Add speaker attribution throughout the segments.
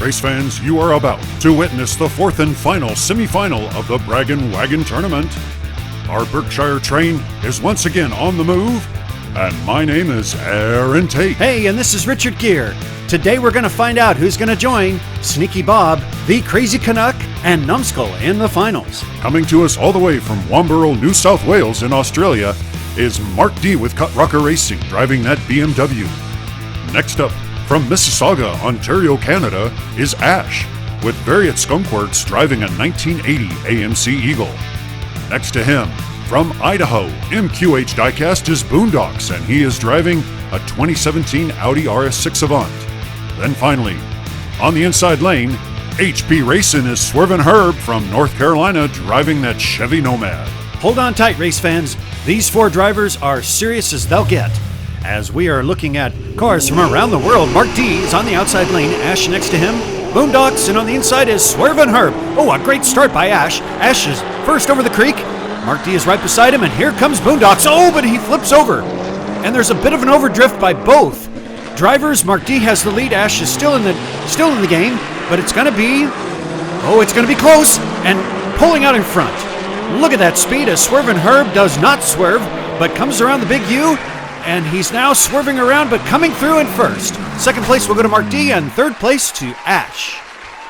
Speaker 1: Race fans, you are about to witness the fourth and final semi-final of the Braggin Wagon tournament. Our Berkshire train is once again on the move, and my name is Aaron Tate.
Speaker 2: Hey, and this is Richard Gere. Today we're going to find out who's going to join Sneaky Bob, the Crazy Canuck, and Numbskull in the finals.
Speaker 1: Coming to us all the way from Wamberal, New South Wales in Australia is Mark D with Cut Rocker Racing, driving that BMW. Next up, from Mississauga, Ontario, Canada, is Ash, with Variant Skunkworks driving a 1980 AMC Eagle. Next to him, from Idaho, MQH Diecast is Boondocks, and he is driving a 2017 Audi RS6 Avant. Then finally, on the inside lane, HP Racing is Swervin' Herb from North Carolina, driving that Chevy Nomad.
Speaker 2: Hold on tight, race fans. These four drivers are serious as they'll get. As we are looking at cars from around the world, Mark D is on the outside lane, Ash next to him, Boondocks, and on the inside is Swervin' Herb. Oh, a great start by Ash. Ash is first over the creek. Mark D is right beside him, and here comes Boondocks. Oh, but he flips over. And there's a bit of an overdrift by both drivers. Mark D has the lead. Ash is still in the game, but it's going to be close and pulling out in front. Look at that speed as Swervin' Herb does not swerve, but comes around the big U. And he's now swerving around, but coming through in first. Second place will go to Mark D, and third place to Ash.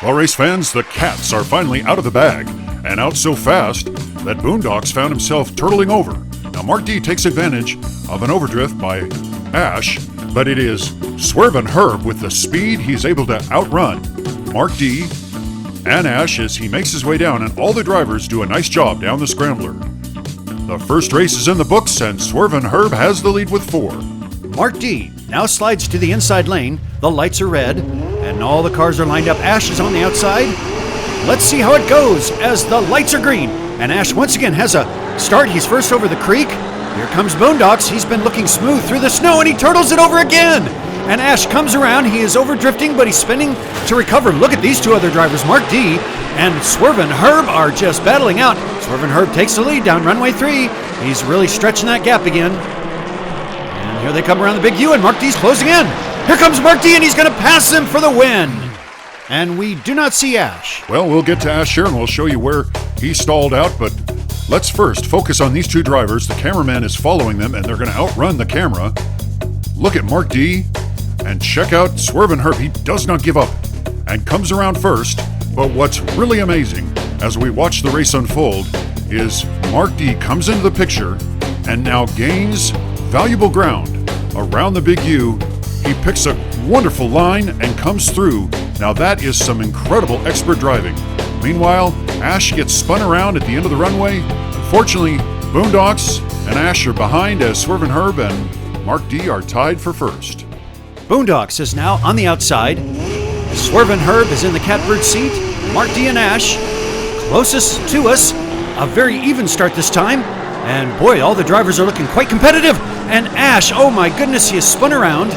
Speaker 1: Well, race fans, the cats are finally out of the bag, and out so fast that Boondocks found himself turtling over. Now, Mark D takes advantage of an overdrift by Ash, but it is Swervin' Herb with the speed he's able to outrun Mark D and Ash as he makes his way down, and all the drivers do a nice job down the scrambler. The first race is in the books, and Swervin' Herb has the lead with 4.
Speaker 2: Mark D now slides to the inside lane. The lights are red, and all the cars are lined up. Ash is on the outside. Let's see how it goes as the lights are green. And Ash once again has a start. He's first over the creek. Here comes Boondocks. He's been looking smooth through the snow, and he turtles it over again. And Ash comes around. He is overdrifting, but he's spinning to recover. Look at these two other drivers, Mark D and Swervin' Herb, are just battling out. Swervin' Herb takes the lead down runway 3. He's really stretching that gap again. And here they come around the big U, and Mark D's closing in. Here comes Mark D, and he's going to pass him for the win. And we do not see Ash.
Speaker 1: Well, we'll get to Ash here, and we'll show you where he stalled out, but let's first focus on these two drivers. The cameraman is following them, and they're going to outrun the camera. Look at Mark D, and check out Swervin' Herb. He does not give up and comes around first. But what's really amazing as we watch the race unfold is Mark D comes into the picture and now gains valuable ground around the big U. He picks a wonderful line and comes through. Now that is some incredible expert driving. Meanwhile, Ash gets spun around at the end of the runway. Unfortunately, Boondocks and Ash are behind as Swervin' Herb and Mark D are tied for first.
Speaker 2: Boondocks is now on the outside. Swervin' Herb is in the catbird seat. Mark D and Ash closest to us. A very even start this time. And boy, all the drivers are looking quite competitive. And Ash, oh my goodness, he is spun around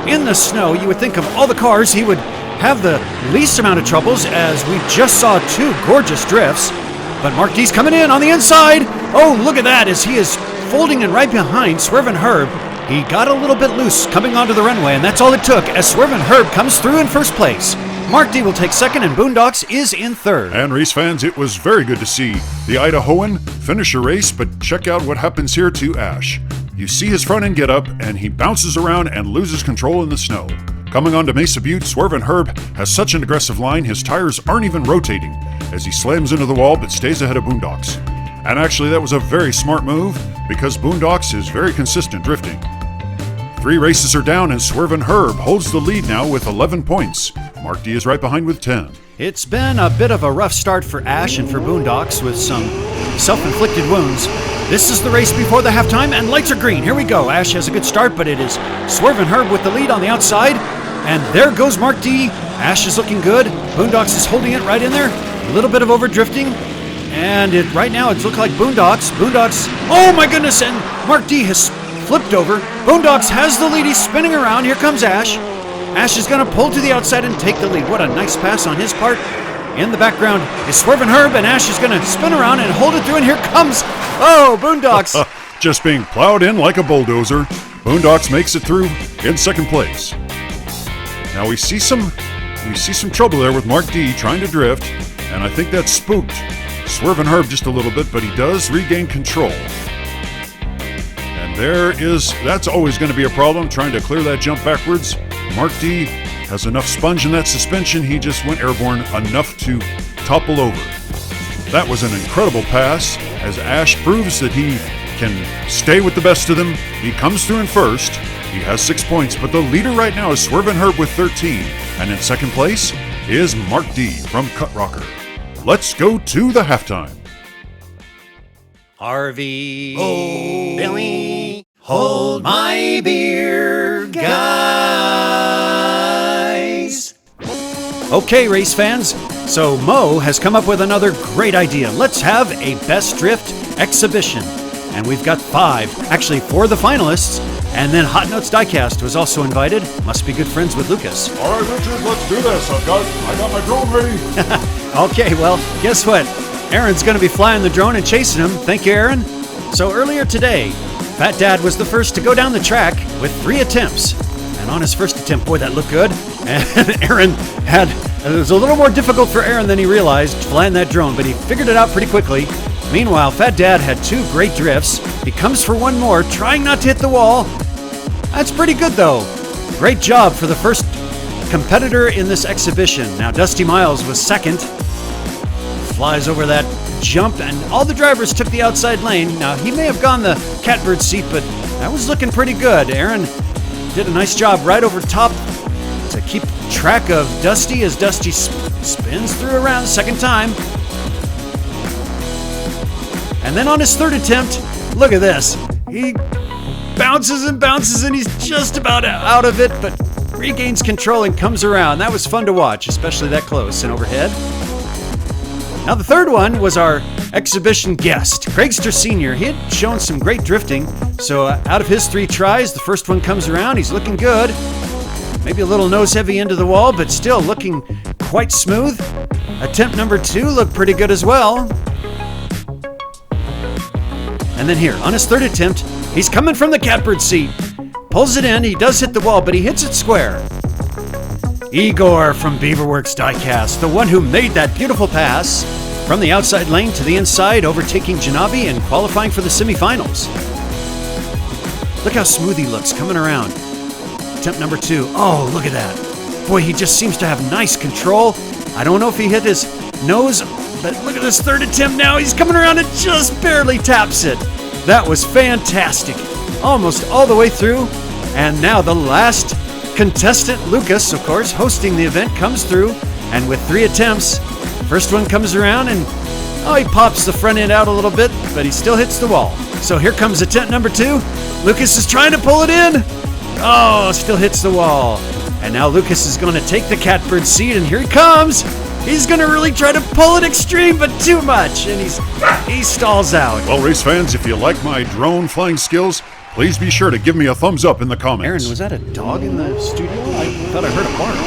Speaker 2: in the snow. You would think of all the cars, he would have the least amount of troubles, as we just saw two gorgeous drifts. But Mark D's coming in on the inside. Oh, look at that as he is folding in right behind Swervin' Herb. He got a little bit loose coming onto the runway, and that's all it took as Swervin' Herb comes through in first place. Mark D will take second, and Boondocks is in third.
Speaker 1: And race fans, it was very good to see the Idahoan finish a race, but check out what happens here to Ash. You see his front end get up, and he bounces around and loses control in the snow. Coming onto Mesa Butte, Swervin' Herb has such an aggressive line, his tires aren't even rotating as he slams into the wall but stays ahead of Boondocks. And actually, that was a very smart move because Boondocks is very consistent drifting. 3 races are down, and Swervin' Herb holds the lead now with 11 points. Mark D is right behind with 10.
Speaker 2: It's been a bit of a rough start for Ash and for Boondocks with some self-inflicted wounds. This is the race before the halftime, and lights are green. Here we go. Ash has a good start, but it is Swervin' Herb with the lead on the outside. And there goes Mark D. Ash is looking good. Boondocks is holding it right in there. A little bit of overdrifting. And right now it's looking like Boondocks, oh my goodness, and Mark D has flipped over. Boondocks has the lead. He's spinning around. Here comes Ash. Ash is going to pull to the outside and take the lead. What a nice pass on his part. In the background is Swervin' Herb, and Ash is going to spin around and hold it through, and here comes, Boondocks.
Speaker 1: Just being plowed in like a bulldozer. Boondocks makes it through in second place. Now we see some we see some trouble there with Mark D trying to drift, and I think that spooked Swervin' Herb just a little bit, but he does regain control. And that's always going to be a problem, trying to clear that jump backwards. Mark D has enough sponge in that suspension, he just went airborne enough to topple over. That was an incredible pass, as Ash proves that he can stay with the best of them. He comes through in first. He has 6 points, but the leader right now is Swervin' Herb with 13. And in second place is Mark D from Cut Rocker. Let's go to the halftime.
Speaker 2: Harvey, Billy, hold my beer, guys. Okay, race fans, so Mo has come up with another great idea. Let's have a Best Drift exhibition. And we've got 4 the finalists. And then Hot Notes Diecast was also invited. Must be good friends with Lucas.
Speaker 1: All right, Richard, let's do this. I got my drone ready.
Speaker 2: Okay, well, guess what? Aaron's going to be flying the drone and chasing him. Thank you, Aaron. So earlier today, Fat Dad was the first to go down the track with 3 attempts. And on his first attempt, boy, that looked good. And it was a little more difficult for Aaron than he realized flying that drone, but he figured it out pretty quickly. Meanwhile, Fat Dad had 2 great drifts. He comes for one more, trying not to hit the wall. That's pretty good, though. Great job for the first competitor in this exhibition. Now, Dusty Miles was second. Flies over that jump, and all the drivers took the outside lane. Now, he may have gone the catbird seat, but that was looking pretty good. Aaron did a nice job right over top to keep track of Dusty as Dusty spins through around the second time. And then on his third attempt, look at this. He bounces and bounces, and he's just about out of it, but regains control and comes around. That was fun to watch, especially that close and overhead. Now the third one was our exhibition guest, Craigster Sr. He had shown some great drifting, so out of his 3 tries, the first one comes around. He's looking good. Maybe a little nose heavy into the wall, but still looking quite smooth. Attempt number 2 looked pretty good as well. And then here, on his third attempt, he's coming from the catbird seat. Pulls it in, he does hit the wall, but he hits it square. Igor from Beaverworks Diecast, the one who made that beautiful pass from the outside lane to the inside, overtaking Janavi and qualifying for the semifinals. Look how smooth he looks coming around. Attempt number 2. Oh, look at that. Boy, he just seems to have nice control. I don't know if he hit his nose, but look at this third attempt now. He's coming around and just barely taps it. That was fantastic. Almost all the way through. And now the last contestant, Lucas, of course, hosting the event, comes through. And with 3 attempts, first one comes around and, he pops the front end out a little bit, but he still hits the wall. So here comes attempt number 2. Lucas is trying to pull it in. Oh, still hits the wall. And now Lucas is going to take the catbird seat, and here he comes. He's going to really try to pull it extreme, but too much, and he stalls out.
Speaker 1: Well, race fans, if you like my drone flying skills, please be sure to give me a thumbs up in the comments.
Speaker 2: Aaron, was that a dog in the studio? I thought I heard a bark.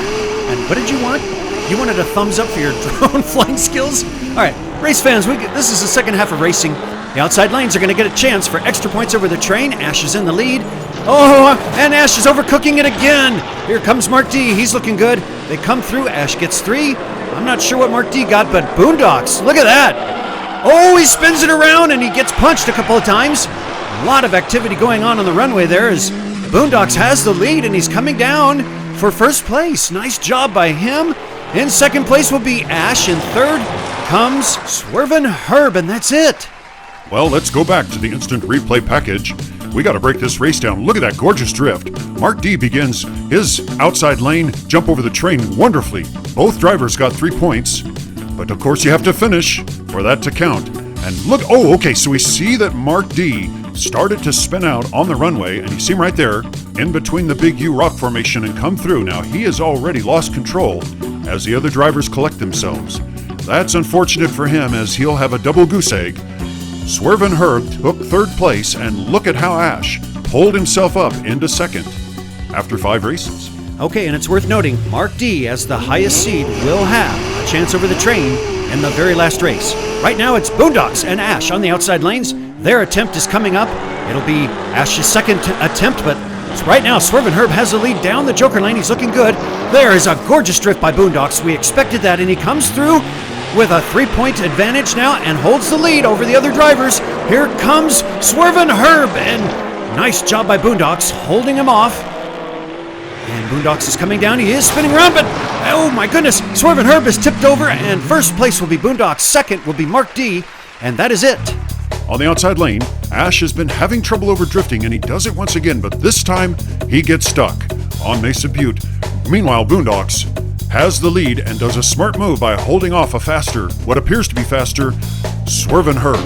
Speaker 2: And what did you want? You wanted a thumbs up for your drone flying skills? All right, race fans, this is the second half of racing. The outside lanes are going to get a chance for extra points over the train. Ash is in the lead. Oh, and Ash is overcooking it again. Here comes Mark D. He's looking good. They come through. Ash gets 3. I'm not sure what Mark D got, but Boondocks, look at that. Oh, he spins it around, and he gets punched a couple of times. A lot of activity going on the runway there as Boondocks has the lead, and he's coming down for first place. Nice job by him. In second place will be Ash. In third comes Swervin' Herb, and that's it.
Speaker 1: Well, let's go back to the instant replay package. We got to break this race down. Look at that gorgeous drift. Mark D begins his outside lane jump over the train wonderfully. Both drivers got 3 points, but of course you have to finish for that to count. And look, okay, so we see that Mark D started to spin out on the runway, and you see him right there in between the big U rock formation and come through. Now, he has already lost control as the other drivers collect themselves. That's unfortunate for him, as he'll have a double goose egg. Swervin' Herb took third place, and look at how Ash pulled himself up into second after 5 races.
Speaker 2: Okay, and it's worth noting, Mark D, as the highest seed, will have a chance over the train in the very last race. Right now, it's Boondocks and Ash on the outside lanes. Their attempt is coming up. It'll be Ash's second attempt, but So right now, Swervin' Herb has the lead down the Joker lane. He's looking good. There is a gorgeous drift by Boondocks. We expected that, and he comes through with a 3-point advantage now and holds the lead over the other drivers. Here comes Swervin' Herb, and nice job by Boondocks holding him off. And Boondocks is coming down. He is spinning around, but oh my goodness, Swervin' Herb is tipped over, and first place will be Boondocks. Second will be Mark D, and that is it.
Speaker 1: On the outside lane, Ash has been having trouble over drifting, and he does it once again, but this time he gets stuck on Mesa Butte. Meanwhile, Boondocks has the lead and does a smart move by holding off what appears to be faster, Swervin' Herb.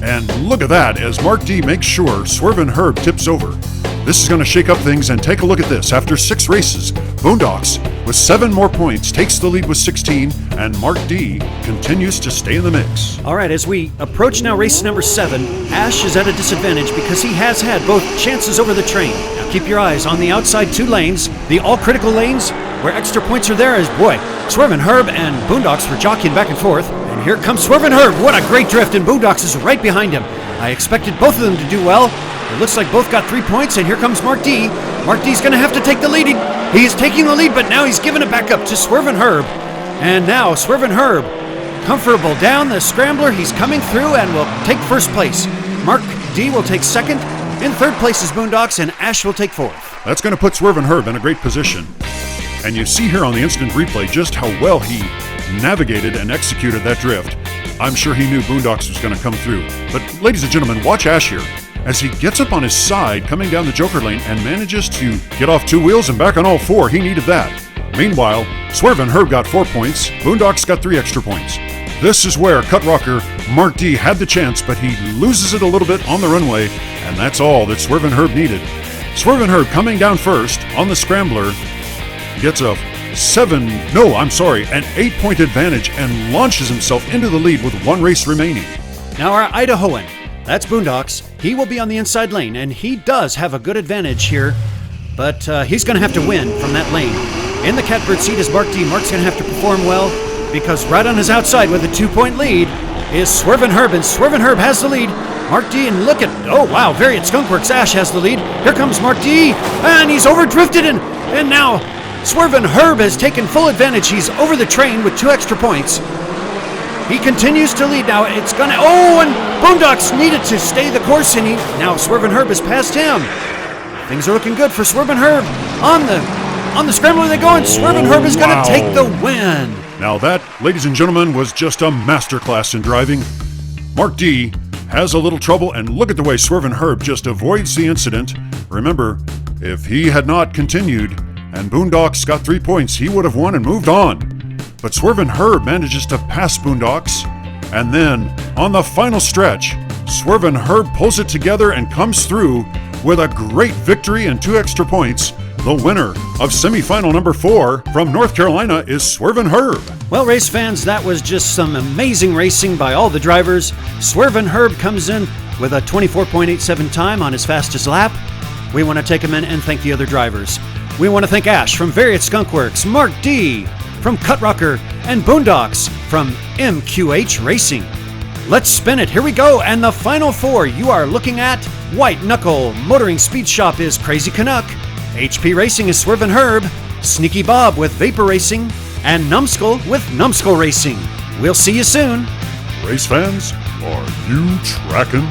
Speaker 1: And look at that as Mark D makes sure Swervin' Herb tips over. This is going to shake up things, and take a look at this. After 6 races, Boondocks, with 7 more points, takes the lead with 16, and Mark D continues to stay in the mix.
Speaker 2: All right, as we approach now race number 7, Ash is at a disadvantage because he has had both chances over the train. Now keep your eyes on the outside 2 lanes, the all-critical lanes, where extra points are there as, boy, Swervin' Herb and Boondocks were jockeying back and forth. And here comes Swervin' Herb. What a great drift, and Boondocks is right behind him. I expected both of them to do well. It looks like both got 3 points, and here comes Mark D. Mark D's going to have to take the lead. He is taking the lead, but now he's giving it back up to Swervin' Herb. And now Swervin' Herb, comfortable down the scrambler. He's coming through and will take first place. Mark D will take second. In third place is Boondocks, and Ash will take fourth.
Speaker 1: That's going to put Swervin' Herb in a great position. And you see here on the instant replay just how well he navigated and executed that drift. I'm sure he knew Boondocks was going to come through. But ladies and gentlemen, watch Ash here as he gets up on his side coming down the Joker lane and manages to get off 2 wheels and back on all 4. He needed that. Meanwhile, Swervin' Herb got 4 points. Boondocks got 3 extra points. This is where cut rocker Mark D had the chance, but he loses it a little bit on the runway, and that's all that Swervin' Herb needed. Swervin' Herb coming down first on the scrambler gets an 8-point advantage and launches himself into the lead with 1 race remaining.
Speaker 2: Now our Idahoan, that's Boondocks. He will be on the inside lane, and he does have a good advantage here, but he's going to have to win from that lane. In the catbird seat is Mark D. Mark's going to have to perform well, because right on his outside with a 2-point lead is Swervin' Herb, and Swervin' Herb has the lead. Mark D, and look at, oh wow, Variant Skunkworks Ash has the lead. Here comes Mark D, and he's overdrifted, and now Swervin' Herb has taken full advantage. He's over the train with 2 extra points. He continues to lead now. It's gonna, and Boondocks needed to stay the course, and now Swervin' Herb has passed him. Things are looking good for Swervin' Herb. On the scrambler they go, and Swervin' Herb is gonna take the win.
Speaker 1: Now that, ladies and gentlemen, was just a masterclass in driving. Mark D has a little trouble, and look at the way Swervin' Herb just avoids the incident. Remember, if he had not continued and Boondocks got 3 points, he would have won and moved on. But Swervin' Herb manages to pass Boondocks, and then on the final stretch, Swervin' Herb pulls it together and comes through with a great victory and 2 extra points. The winner of semifinal number 4 from North Carolina is Swervin' Herb.
Speaker 2: Well, race fans, that was just some amazing racing by all the drivers. Swervin' Herb comes in with a 24.87 time on his fastest lap. We want to take a minute and thank the other drivers. We want to thank Ash from Variant Skunkworks, Mark D from Cut Rocker, and Boondocks from MQH Racing. Let's spin it. Here we go. And the final 4 you are looking at: White Knuckle Motoring Speed Shop is Crazy Canuck, HP Racing is Swervin' Herb, Sneaky Bob with Vapor Racing, and Numbskull with Numbskull Racing. We'll see you soon.
Speaker 1: Race fans, are you tracking?